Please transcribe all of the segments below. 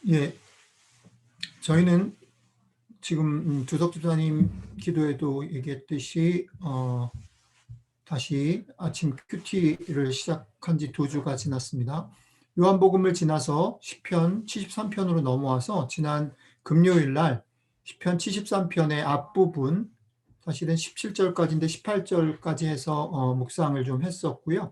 예, 저희는 지금 주석 집사님 기도에도 얘기했듯이 다시 아침 큐티를 시작한 지 2주가 지났습니다. 요한복음을 지나서 시편 73편으로 넘어와서 지난 금요일 날 시편 73편의 앞부분, 사실은 17절까지인데 18절까지 해서 묵상을 좀 했었고요.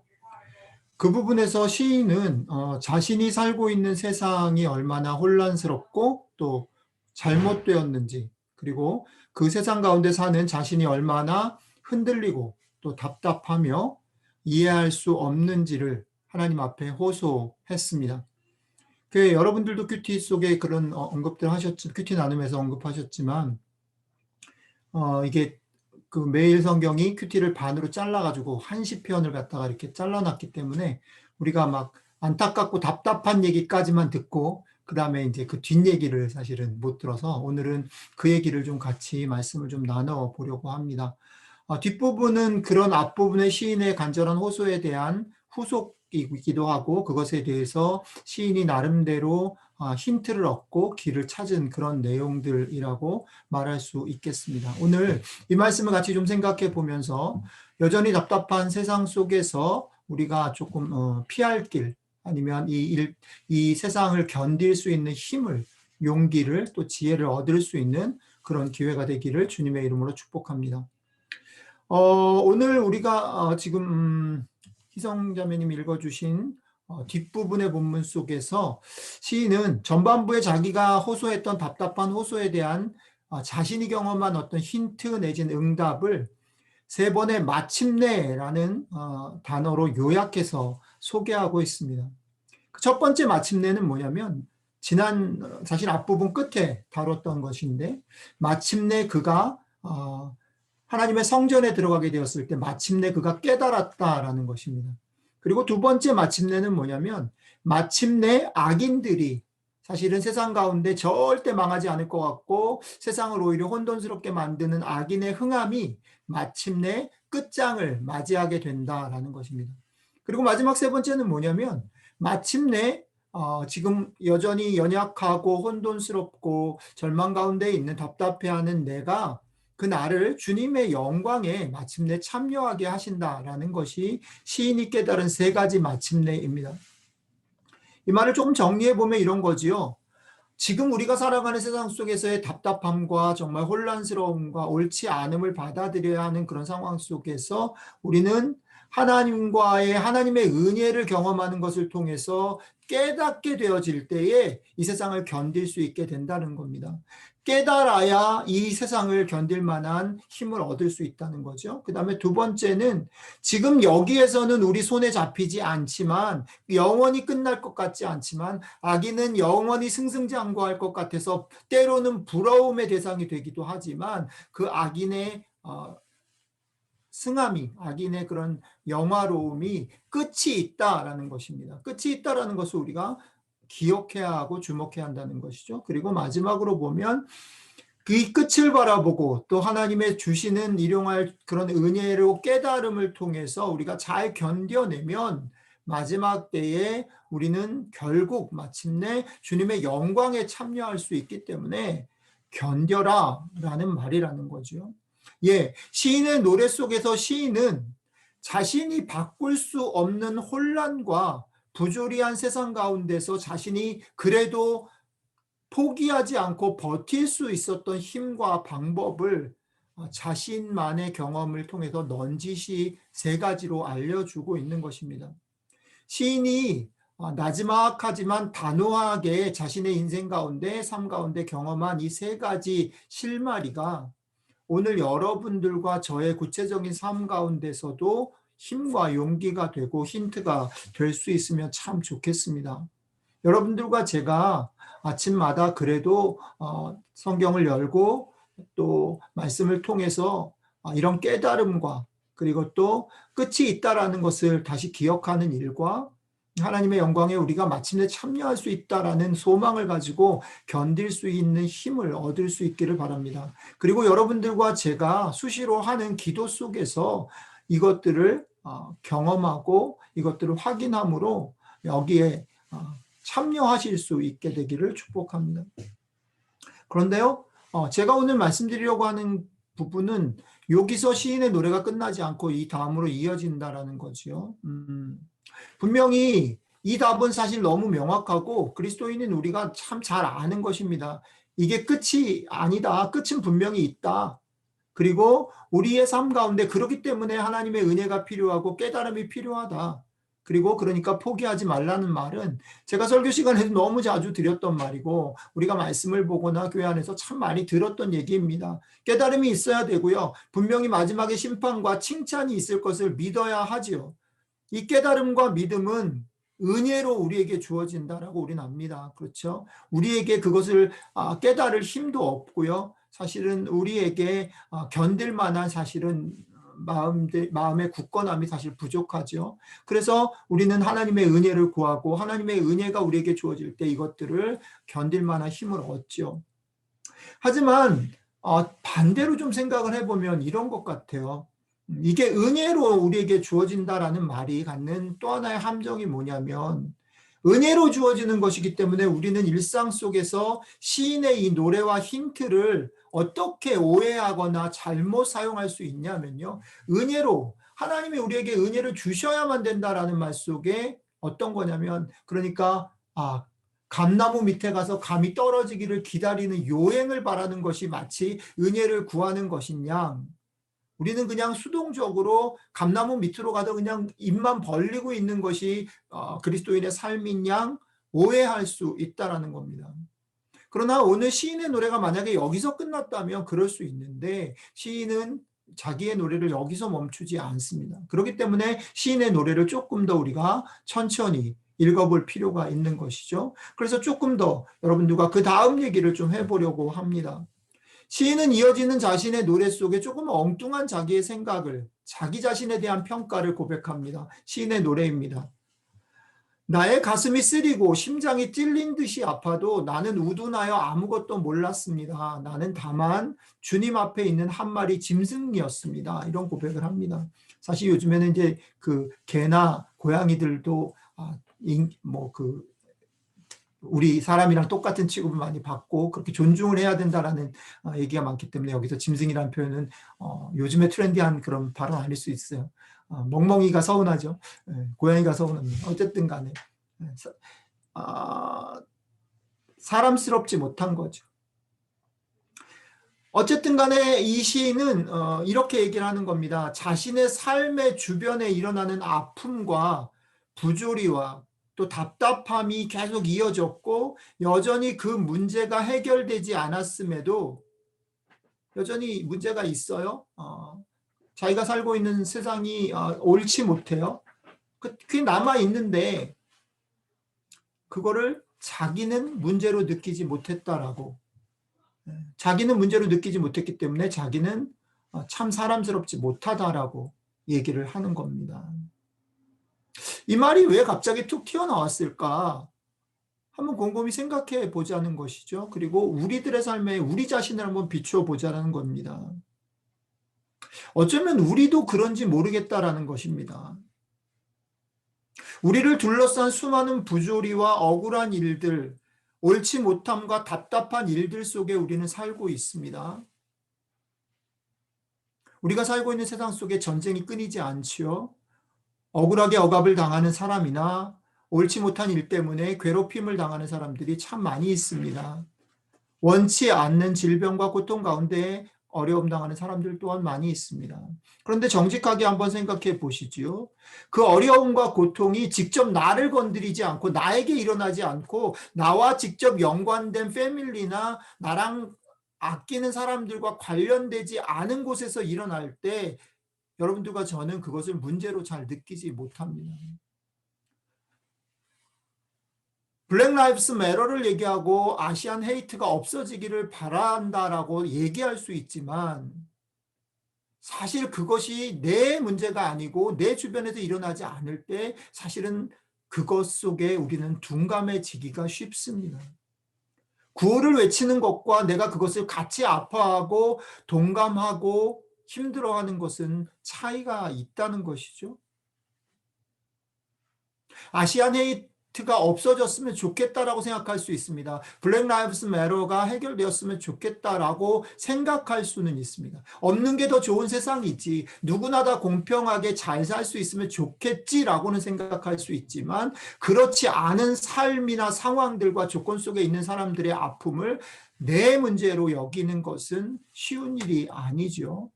그 부분에서 시인은 자신이 살고 있는 세상이 얼마나 혼란스럽고 또 잘못되었는지, 그리고 그 세상 가운데 사는 자신이 얼마나 흔들리고 또 답답하며 이해할 수 없는지를 하나님 앞에 호소했습니다. 여러분들도 큐티 속에 그런 언급들 큐티 나눔에서 언급하셨지만, 이게 그 매일 성경이 큐티를 반으로 잘라가지고 한 시편을 갖다가 이렇게 잘라놨기 때문에 우리가 막 안타깝고 답답한 얘기까지만 듣고 그 다음에 이제 그 뒷얘기를 사실은 못 들어서 오늘은 그 얘기를 좀 같이 말씀을 좀 나눠보려고 합니다. 뒷부분은 그런 앞부분의 시인의 간절한 호소에 대한 후속이기도 하고, 그것에 대해서 시인이 나름대로 힌트를 얻고 길을 찾은 그런 내용들이라고 말할 수 있겠습니다. 오늘 이 말씀을 같이 좀 생각해 보면서 여전히 답답한 세상 속에서 우리가 조금 피할 길, 아니면 이 세상을 견딜 수 있는 힘을, 용기를, 또 지혜를 얻을 수 있는 그런 기회가 되기를 주님의 이름으로 축복합니다. 오늘 우리가 지금 희성자매님이 읽어주신 뒷부분의 본문 속에서 시인은 전반부에 자기가 호소했던 답답한 호소에 대한 자신이 경험한 어떤 힌트 내진 응답을 3번의 마침내라는 단어로 요약해서 소개하고 있습니다. 그 첫 번째 마침내는 뭐냐면 사실 앞부분 끝에 다뤘던 것인데, 마침내 그가 하나님의 성전에 들어가게 되었을 때 마침내 그가 깨달았다라는 것입니다. 그리고 두 번째 마침내는 뭐냐면 마침내 악인들이, 사실은 세상 가운데 절대 망하지 않을 것 같고 세상을 오히려 혼돈스럽게 만드는 악인의 흥함이 마침내 끝장을 맞이하게 된다라는 것입니다. 그리고 마지막 3번째는 뭐냐면 마침내 지금 여전히 연약하고 혼돈스럽고 절망 가운데 있는 답답해하는 내가 그 나를 주님의 영광에 마침내 참여하게 하신다라는 것이 시인이 깨달은 3가지 마침내입니다. 이 말을 조금 정리해 보면 이런 거지요. 지금 우리가 살아가는 세상 속에서의 답답함과 정말 혼란스러움과 옳지 않음을 받아들여야 하는 그런 상황 속에서 우리는 하나님의 은혜를 경험하는 것을 통해서 깨닫게 되어질 때에 이 세상을 견딜 수 있게 된다는 겁니다. 깨달아야 이 세상을 견딜 만한 힘을 얻을 수 있다는 거죠. 그 다음에 두 번째는 지금 여기에서는 우리 손에 잡히지 않지만, 영원히 끝날 것 같지 않지만, 악인은 영원히 승승장구할 것 같아서 때로는 부러움의 대상이 되기도 하지만, 그 악인의 승함이, 악인의 그런 영화로움이 끝이 있다라는 것입니다. 끝이 있다라는 것을 우리가 기억해야 하고 주목해야 한다는 것이죠. 그리고 마지막으로 보면 그 끝을 바라보고 또 하나님의 주시는 일용할 그런 은혜로 깨달음을 통해서 우리가 잘 견뎌내면 마지막 때에 우리는 결국 마침내 주님의 영광에 참여할 수 있기 때문에 견뎌라 라는 말이라는 거죠. 시인의 노래 속에서 시인은 자신이 바꿀 수 없는 혼란과 부조리한 세상 가운데서 자신이 그래도 포기하지 않고 버틸 수 있었던 힘과 방법을 자신만의 경험을 통해서 넌지시 3가지로 알려주고 있는 것입니다. 시인이 나지막하지만 단호하게 자신의 인생 가운데, 삶 가운데 경험한 이 3가지 실마리가 오늘 여러분들과 저의 구체적인 삶 가운데서도 힘과 용기가 되고 힌트가 될 수 있으면 참 좋겠습니다. 여러분들과 제가 아침마다 그래도 성경을 열고 또 말씀을 통해서 이런 깨달음과, 그리고 또 끝이 있다라는 것을 다시 기억하는 일과 하나님의 영광에 우리가 마침내 참여할 수 있다라는 소망을 가지고 견딜 수 있는 힘을 얻을 수 있기를 바랍니다. 그리고 여러분들과 제가 수시로 하는 기도 속에서 이것들을 경험하고 이것들을 확인함으로 여기에 참여하실 수 있게 되기를 축복합니다. 그런데요, 제가 오늘 말씀드리려고 하는 부분은 여기서 시인의 노래가 끝나지 않고 이 다음으로 이어진다라는 거지요. 분명히 이 답은 사실 너무 명확하고 그리스도인인 우리가 참 잘 아는 것입니다. 이게 끝이 아니다. 끝은 분명히 있다. 그리고 우리의 삶 가운데 그렇기 때문에 하나님의 은혜가 필요하고 깨달음이 필요하다. 그리고 그러니까 포기하지 말라는 말은 제가 설교 시간에도 너무 자주 드렸던 말이고 우리가 말씀을 보거나 교회 안에서 참 많이 들었던 얘기입니다. 깨달음이 있어야 되고요. 분명히 마지막에 심판과 칭찬이 있을 것을 믿어야 하지요. 이 깨달음과 믿음은 은혜로 우리에게 주어진다라고 우리는 압니다. 그렇죠? 우리에게 그것을 깨달을 힘도 없고요. 사실은 우리에게 견딜 만한 사실은 마음의 굳건함이 사실 부족하죠. 그래서 우리는 하나님의 은혜를 구하고 하나님의 은혜가 우리에게 주어질 때 이것들을 견딜 만한 힘을 얻죠. 하지만 반대로 좀 생각을 해보면 이런 것 같아요. 이게 은혜로 우리에게 주어진다라는 말이 갖는 또 하나의 함정이 뭐냐면 은혜로 주어지는 것이기 때문에 우리는 일상 속에서 시인의 이 노래와 힌트를 어떻게 오해하거나 잘못 사용할 수 있냐면요. 은혜로 하나님이 우리에게 은혜를 주셔야만 된다라는 말 속에 어떤 거냐면 그러니까 감나무 밑에 가서 감이 떨어지기를 기다리는 요행을 바라는 것이 마치 은혜를 구하는 것이냐. 우리는 그냥 수동적으로 감나무 밑으로 가도 그냥 입만 벌리고 있는 것이 그리스도인의 삶인 양 오해할 수 있다라는 겁니다. 그러나 오늘 시인의 노래가 만약에 여기서 끝났다면 그럴 수 있는데 시인은 자기의 노래를 여기서 멈추지 않습니다. 그렇기 때문에 시인의 노래를 조금 더 우리가 천천히 읽어볼 필요가 있는 것이죠. 그래서 조금 더 여러분들과 그 다음 얘기를 좀 해보려고 합니다. 시인은 이어지는 자신의 노래 속에 조금 엉뚱한 자기의 생각을, 자기 자신에 대한 평가를 고백합니다. 시인의 노래입니다. 나의 가슴이 쓰리고 심장이 찔린 듯이 아파도 나는 우둔하여 아무것도 몰랐습니다. 나는 다만 주님 앞에 있는 한 마리 짐승이었습니다. 이런 고백을 합니다. 사실 요즘에는 이제 그 개나 고양이들도 우리 사람이랑 똑같은 취급을 많이 받고 그렇게 존중을 해야 된다라는 얘기가 많기 때문에 여기서 짐승이라는 표현은 요즘에 트렌디한 그런 발언 아닐 수 있어요. 멍멍이가 서운하죠. 고양이가 서운합니다. 어쨌든 간에 사람스럽지 못한 거죠. 어쨌든 간에 이 시인은 이렇게 얘기를 하는 겁니다. 자신의 삶의 주변에 일어나는 아픔과 부조리와 또 답답함이 계속 이어졌고 여전히 그 문제가 해결되지 않았음에도 여전히 문제가 있어요. 자기가 살고 있는 세상이 옳지 못해요. 그게 남아있는데 그거를 자기는 문제로 느끼지 못했다라고. 자기는 문제로 느끼지 못했기 때문에 자기는 참 사람스럽지 못하다라고 얘기를 하는 겁니다. 이 말이 왜 갑자기 툭 튀어나왔을까? 한번 곰곰이 생각해 보자는 것이죠. 그리고 우리들의 삶에 우리 자신을 한번 비추어 보자는 겁니다. 어쩌면 우리도 그런지 모르겠다라는 것입니다. 우리를 둘러싼 수많은 부조리와 억울한 일들, 옳지 못함과 답답한 일들 속에 우리는 살고 있습니다. 우리가 살고 있는 세상 속에 전쟁이 끊이지 않지요. 억울하게 억압을 당하는 사람이나 옳지 못한 일 때문에 괴롭힘을 당하는 사람들이 참 많이 있습니다. 원치 않는 질병과 고통 가운데 어려움 당하는 사람들 또한 많이 있습니다. 그런데 정직하게 한번 생각해 보시지요. 그 어려움과 고통이 직접 나를 건드리지 않고 나에게 일어나지 않고 나와 직접 연관된 패밀리나 나랑 아끼는 사람들과 관련되지 않은 곳에서 일어날 때 여러분들과 저는 그것을 문제로 잘 느끼지 못합니다. 블랙 라이브스 매터를 얘기하고 아시안 헤이트가 없어지기를 바란다라고 얘기할 수 있지만 사실 그것이 내 문제가 아니고 내 주변에서 일어나지 않을 때 사실은 그것 속에 우리는 둔감해지기가 쉽습니다. 구호를 외치는 것과 내가 그것을 같이 아파하고 동감하고 힘들어하는 것은 차이가 있다는 것이죠. 아시안 가 없어졌으면 좋겠다라고 생각할 수 있습니다. 블랙 라이브스 매터가 해결되었으면 좋겠다라고 생각할 수는 있습니다. 없는 게 더 좋은 세상이지, 누구나 다 공평하게 잘 살 수 있으면 좋겠지라고는 생각할 수 있지만, 그렇지 않은 삶이나 상황들과 조건 속에 있는 사람들의 아픔을 내 문제로 여기는 것은 쉬운 일이 아니죠.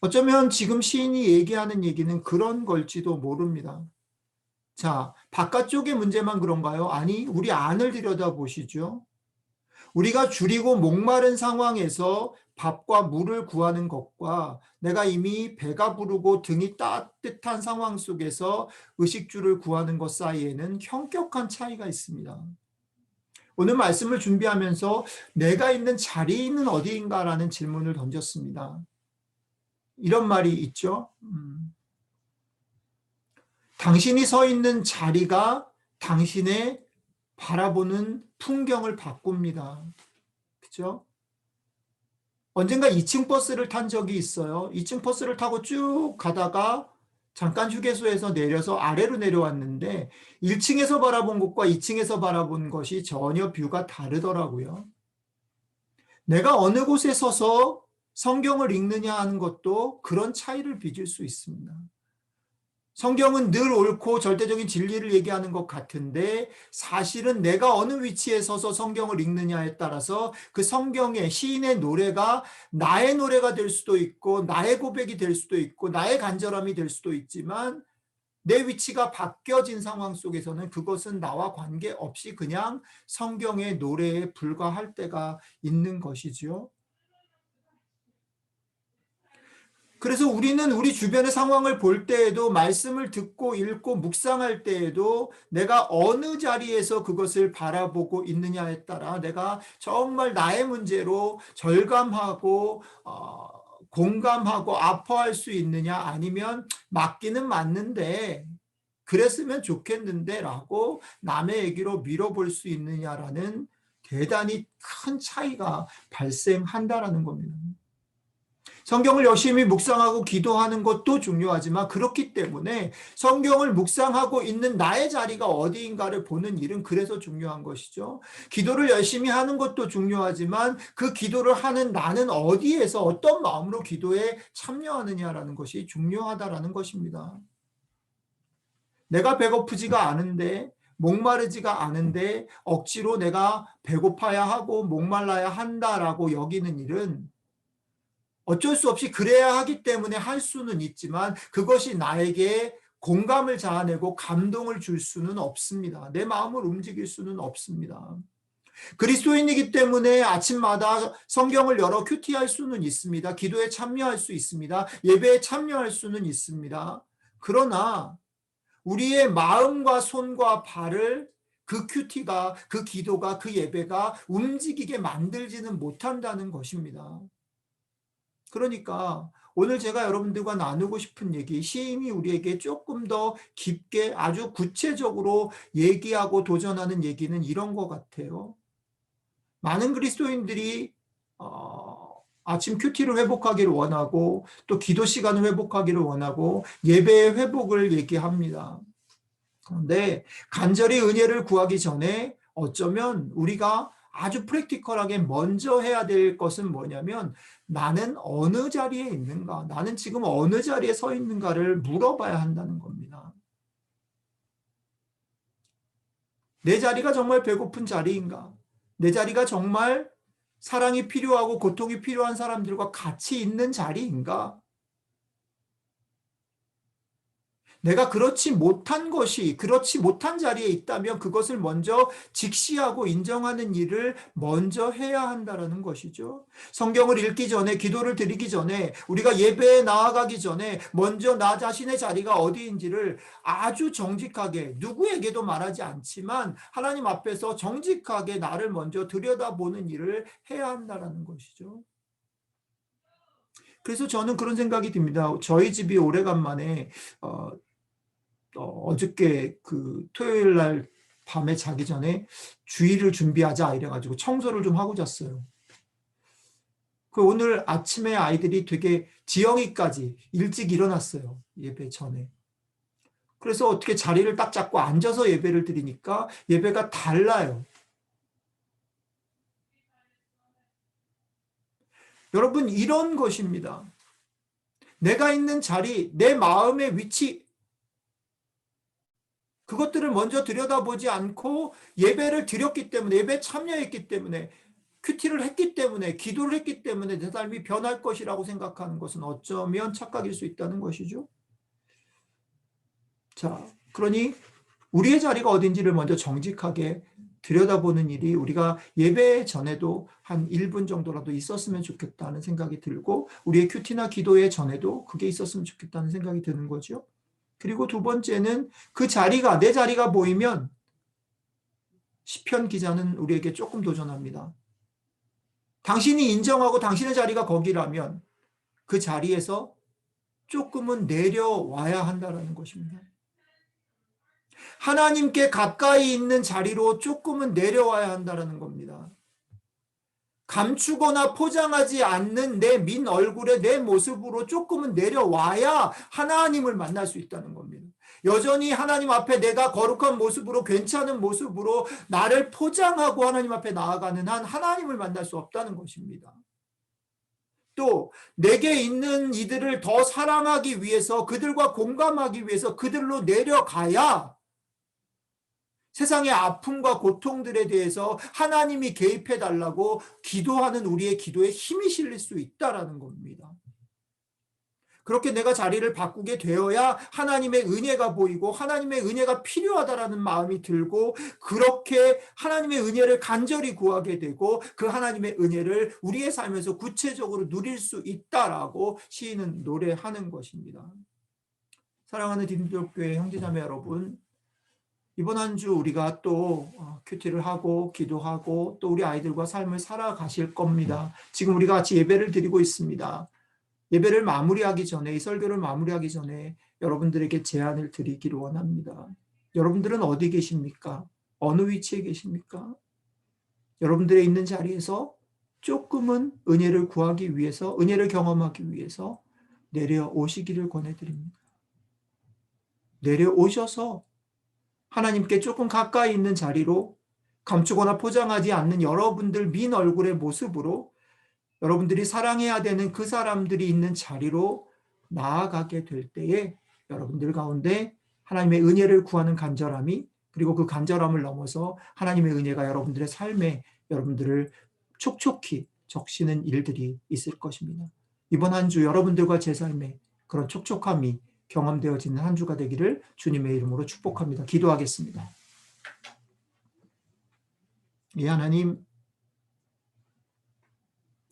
어쩌면 지금 시인이 얘기하는 얘기는 그런 걸지도 모릅니다. 자, 바깥쪽의 문제만 그런가요? 아니, 우리 안을 들여다보시죠. 우리가 줄이고 목마른 상황에서 밥과 물을 구하는 것과 내가 이미 배가 부르고 등이 따뜻한 상황 속에서 의식주를 구하는 것 사이에는 현격한 차이가 있습니다. 오늘 말씀을 준비하면서 내가 있는 자리는 어디인가라는 질문을 던졌습니다. 이런 말이 있죠. 당신이 서 있는 자리가 당신의 바라보는 풍경을 바꿉니다. 그죠? 언젠가 2층 버스를 탄 적이 있어요. 2층 버스를 타고 쭉 가다가 잠깐 휴게소에서 내려서 아래로 내려왔는데 1층에서 바라본 것과 2층에서 바라본 것이 전혀 뷰가 다르더라고요. 내가 어느 곳에 서서 성경을 읽느냐 하는 것도 그런 차이를 빚을 수 있습니다. 성경은 늘 옳고 절대적인 진리를 얘기하는 것 같은데 사실은 내가 어느 위치에 서서 성경을 읽느냐에 따라서 그 성경의 시인의 노래가 나의 노래가 될 수도 있고 나의 고백이 될 수도 있고 나의 간절함이 될 수도 있지만 내 위치가 바뀌어진 상황 속에서는 그것은 나와 관계없이 그냥 성경의 노래에 불과할 때가 있는 것이지요. 그래서 우리는 우리 주변의 상황을 볼 때에도 말씀을 듣고 읽고 묵상할 때에도 내가 어느 자리에서 그것을 바라보고 있느냐에 따라 내가 정말 나의 문제로 절감하고 공감하고 아파할 수 있느냐 아니면 맞기는 맞는데 그랬으면 좋겠는데 라고 남의 얘기로 밀어볼 수 있느냐라는 대단히 큰 차이가 발생한다라는 겁니다. 성경을 열심히 묵상하고 기도하는 것도 중요하지만 그렇기 때문에 성경을 묵상하고 있는 나의 자리가 어디인가를 보는 일은 그래서 중요한 것이죠. 기도를 열심히 하는 것도 중요하지만 그 기도를 하는 나는 어디에서 어떤 마음으로 기도에 참여하느냐라는 것이 중요하다라는 것입니다. 내가 배고프지가 않은데 목마르지가 않은데 억지로 내가 배고파야 하고 목말라야 한다라고 여기는 일은 어쩔 수 없이 그래야 하기 때문에 할 수는 있지만 그것이 나에게 공감을 자아내고 감동을 줄 수는 없습니다. 내 마음을 움직일 수는 없습니다. 그리스도인이기 때문에 아침마다 성경을 열어 큐티할 수는 있습니다. 기도에 참여할 수 있습니다. 예배에 참여할 수는 있습니다. 그러나 우리의 마음과 손과 발을 그 큐티가, 그 기도가, 그 예배가 움직이게 만들지는 못한다는 것입니다. 그러니까 오늘 제가 여러분들과 나누고 싶은 얘기, 시인이 우리에게 조금 더 깊게 아주 구체적으로 얘기하고 도전하는 얘기는 이런 것 같아요. 많은 그리스도인들이 아침 큐티를 회복하기를 원하고 또 기도 시간을 회복하기를 원하고 예배의 회복을 얘기합니다. 그런데 간절히 은혜를 구하기 전에 어쩌면 우리가 아주 프랙티컬하게 먼저 해야 될 것은 뭐냐면 나는 어느 자리에 있는가? 나는 지금 어느 자리에 서 있는가를 물어봐야 한다는 겁니다. 내 자리가 정말 배고픈 자리인가? 내 자리가 정말 사랑이 필요하고 고통이 필요한 사람들과 같이 있는 자리인가? 내가 그렇지 못한 자리에 있다면 그것을 먼저 직시하고 인정하는 일을 먼저 해야 한다는 것이죠. 성경을 읽기 전에, 기도를 드리기 전에, 우리가 예배에 나아가기 전에 먼저 나 자신의 자리가 어디인지를 아주 정직하게, 누구에게도 말하지 않지만 하나님 앞에서 정직하게 나를 먼저 들여다보는 일을 해야 한다는 것이죠. 그래서 저는 그런 생각이 듭니다. 저희 집이 오래간만에 어저께 그 토요일 날 밤에 자기 전에 주일을 준비하자 이래가지고 청소를 좀 하고 잤어요. 그 오늘 아침에 아이들이 되게 지영이까지 일찍 일어났어요. 예배 전에. 그래서 어떻게 자리를 딱 잡고 앉아서 예배를 드리니까 예배가 달라요. 여러분, 이런 것입니다. 내가 있는 자리, 내 마음의 위치, 그것들을 먼저 들여다보지 않고 예배를 드렸기 때문에, 예배에 참여했기 때문에, 큐티를 했기 때문에, 기도를 했기 때문에 내 삶이 변할 것이라고 생각하는 것은 어쩌면 착각일 수 있다는 것이죠. 자, 그러니 우리의 자리가 어딘지를 먼저 정직하게 들여다보는 일이 우리가 예배 전에도 한 1분 정도라도 있었으면 좋겠다는 생각이 들고, 우리의 큐티나 기도회 전에도 그게 있었으면 좋겠다는 생각이 드는 거죠. 그리고 두 번째는 그 자리가, 내 자리가 보이면 시편 기자는 우리에게 조금 도전합니다. 당신이 인정하고 당신의 자리가 거기라면 그 자리에서 조금은 내려와야 한다는 것입니다. 하나님께 가까이 있는 자리로 조금은 내려와야 한다는 겁니다. 감추거나 포장하지 않는 내 민 얼굴에 내 모습으로 조금은 내려와야 하나님을 만날 수 있다는 겁니다. 여전히 하나님 앞에 내가 거룩한 모습으로, 괜찮은 모습으로 나를 포장하고 하나님 앞에 나아가는 한 하나님을 만날 수 없다는 것입니다. 또 내게 있는 이들을 더 사랑하기 위해서, 그들과 공감하기 위해서 그들로 내려가야 세상의 아픔과 고통들에 대해서 하나님이 개입해 달라고 기도하는 우리의 기도에 힘이 실릴 수 있다라는 겁니다. 그렇게 내가 자리를 바꾸게 되어야 하나님의 은혜가 보이고 하나님의 은혜가 필요하다라는 마음이 들고, 그렇게 하나님의 은혜를 간절히 구하게 되고 그 하나님의 은혜를 우리의 삶에서 구체적으로 누릴 수 있다라고 시인은 노래하는 것입니다. 사랑하는 디딤돌교회 형제자매 여러분, 이번 한 주 우리가 또 큐티를 하고 기도하고 또 우리 아이들과 삶을 살아가실 겁니다. 지금 우리가 같이 예배를 드리고 있습니다. 예배를 마무리하기 전에, 이 설교를 마무리하기 전에 여러분들에게 제안을 드리기를 원합니다. 여러분들은 어디 계십니까? 어느 위치에 계십니까? 여러분들의 있는 자리에서 조금은 은혜를 구하기 위해서, 은혜를 경험하기 위해서 내려오시기를 권해드립니다. 내려오셔서 하나님께 조금 가까이 있는 자리로, 감추거나 포장하지 않는 여러분들 민 얼굴의 모습으로 여러분들이 사랑해야 되는 그 사람들이 있는 자리로 나아가게 될 때에 여러분들 가운데 하나님의 은혜를 구하는 간절함이, 그리고 그 간절함을 넘어서 하나님의 은혜가 여러분들의 삶에 여러분들을 촉촉히 적시는 일들이 있을 것입니다. 이번 한 주 여러분들과 제 삶에 그런 촉촉함이 경험되어지는 한 주가 되기를 주님의 이름으로 축복합니다. 기도하겠습니다. 이 하나님,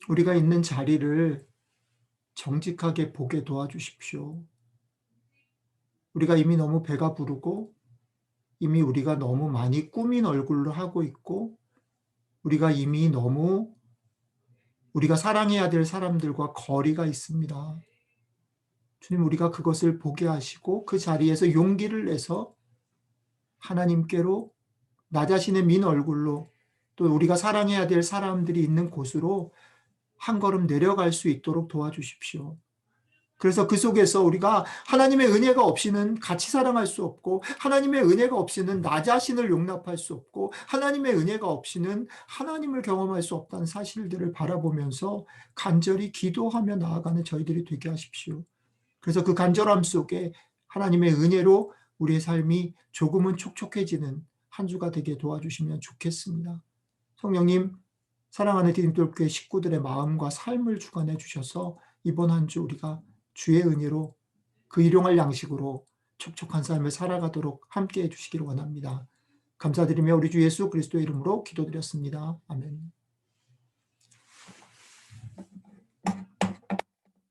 우리가 있는 자리를 정직하게 보게 도와주십시오. 우리가 이미 너무 배가 부르고 이미 우리가 너무 많이 꾸민 얼굴로 하고 있고, 우리가 이미 너무 우리가 사랑해야 될 사람들과 거리가 있습니다. 주님, 우리가 그것을 보게 하시고 그 자리에서 용기를 내서 하나님께로, 나 자신의 민 얼굴로, 또 우리가 사랑해야 될 사람들이 있는 곳으로 한 걸음 내려갈 수 있도록 도와주십시오. 그래서 그 속에서 우리가 하나님의 은혜가 없이는 같이 사랑할 수 없고, 하나님의 은혜가 없이는 나 자신을 용납할 수 없고, 하나님의 은혜가 없이는 하나님을 경험할 수 없다는 사실들을 바라보면서 간절히 기도하며 나아가는 저희들이 되게 하십시오. 그래서 그 간절함 속에 하나님의 은혜로 우리의 삶이 조금은 촉촉해지는 한 주가 되게 도와주시면 좋겠습니다. 성령님, 사랑하는 디딤돌교회 식구들의 마음과 삶을 주관해 주셔서 이번 한 주 우리가 주의 은혜로, 그 일용할 양식으로 촉촉한 삶을 살아가도록 함께해 주시기를 원합니다. 감사드리며 우리 주 예수 그리스도의 이름으로 기도드렸습니다. 아멘.